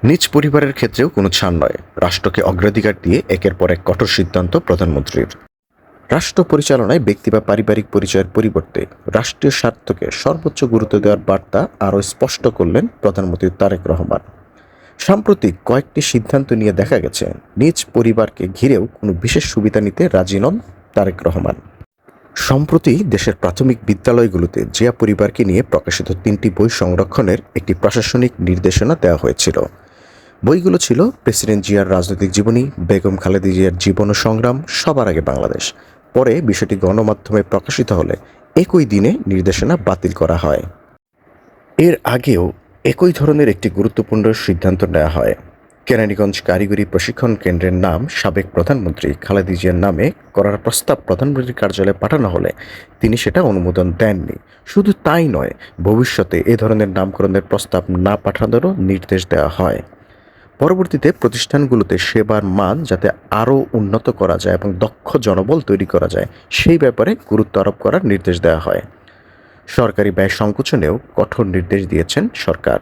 নিজ পরিবারের ক্ষেত্রেও কোনো ছাড় নয়। রাষ্ট্রকে অগ্রাধিকার দিয়ে একের পর এক কঠোর সিদ্ধান্ত প্রধানমন্ত্রীর। রাষ্ট্র পরিচালনায় ব্যক্তি বা পারিবারিক পরিচয়ের পরিবর্তে রাষ্ট্রীয় স্বার্থকে সর্বোচ্চ গুরুত্ব দেওয়ার বার্তা আরও স্পষ্ট করলেন প্রধানমন্ত্রী তারেক রহমান। সাম্প্রতিক কয়েকটি সিদ্ধান্ত নিয়ে দেখা গেছে নিজ পরিবারকে ঘিরেও কোনো বিশেষ সুবিধা নিতে রাজি নন তারেক রহমান। সম্প্রতি দেশের প্রাথমিক বিদ্যালয়গুলোতে জিয়া পরিবারকে নিয়ে প্রকাশিত 3টি বই সংরক্ষণের একটি প্রশাসনিক নির্দেশনা দেওয়া হয়েছিল। বইগুলো ছিল প্রেসিডেন্ট জিয়ার রাজনৈতিক জীবনী, বেগম খালেদা জিয়ার জীবন ও সংগ্রাম, সবার আগে বাংলাদেশ। পরে বিষয়টি গণমাধ্যমে প্রকাশিত হলে একই দিনে নির্দেশনা বাতিল করা হয়। এর আগেও একই ধরনের একটি গুরুত্বপূর্ণ সিদ্ধান্ত নেওয়া হয়। কেরানীগঞ্জ কারিগরি প্রশিক্ষণ কেন্দ্রের নাম সাবেক প্রধানমন্ত্রী খালেদা জিয়ার নামে করার প্রস্তাব প্রধানমন্ত্রীর কার্যালয়ে পাঠানো হলে তিনি সেটা অনুমোদন দেননি। শুধু তাই নয়, ভবিষ্যতে এ ধরনের নামকরণের প্রস্তাব না পাঠানোরও নির্দেশ দেওয়া হয়। পরবর্তীতে প্রতিষ্ঠানগুলোতে সেবার মান যাতে আরও উন্নত করা যায় এবং দক্ষ জনবল তৈরি করা যায় সেই ব্যাপারে গুরুত্ব আরোপ করার নির্দেশ দেওয়া হয়। সরকারি ব্যয় সংকোচনেও কঠোর নির্দেশ দিয়েছেন সরকার।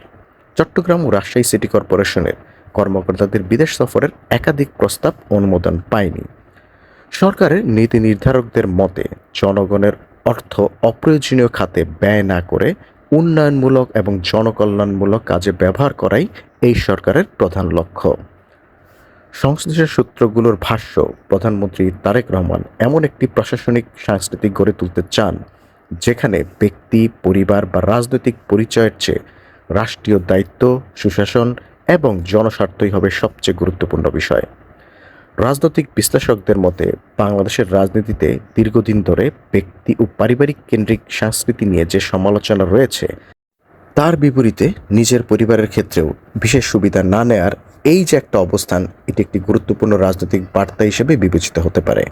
চট্টগ্রাম ও রাজশাহী সিটি কর্পোরেশনের কর্মকর্তাদের বিদেশ সফরের একাধিক প্রস্তাব অনুমোদন পায়নি। সরকারের নীতি নির্ধারকদের মতে জনগণের অর্থ অপ্রয়োজনীয় খাতে ব্যয় না করে উন্নয়নমূলক এবং জনকল্যাণমূলক কাজে ব্যবহার করাই এই সরকারের প্রধান লক্ষ্য। সংশ্লিষ্ট সূত্রগুলোর ভাষ্য, প্রধানমন্ত্রী তারেক রহমান এমন একটি প্রশাসনিক সংস্কৃতি গড়ে তুলতে চান যেখানে ব্যক্তি, পরিবার বা রাজনৈতিক পরিচয়ের চেয়ে রাষ্ট্রীয় দায়িত্ব, সুশাসন এবং জনস্বার্থই হবে সবচেয়ে গুরুত্বপূর্ণ বিষয়। রাজনৈতিক বিশ্লেষকদের মতে বাংলাদেশের রাজনীতিতে দীর্ঘদিন ধরে ব্যক্তি ও পারিবারিক কেন্দ্রিক সংস্কৃতি নিয়ে যে সমালোচনা রয়েছে, তার বিপরীতে নিজের পরিবারের ক্ষেত্রেও বিশেষ সুবিধা না নেয়ার এই যে একটা অবস্থান, এটি একটি গুরুত্বপূর্ণ রাজনৈতিক বার্তা হিসেবে বিবেচিত হতে পারে।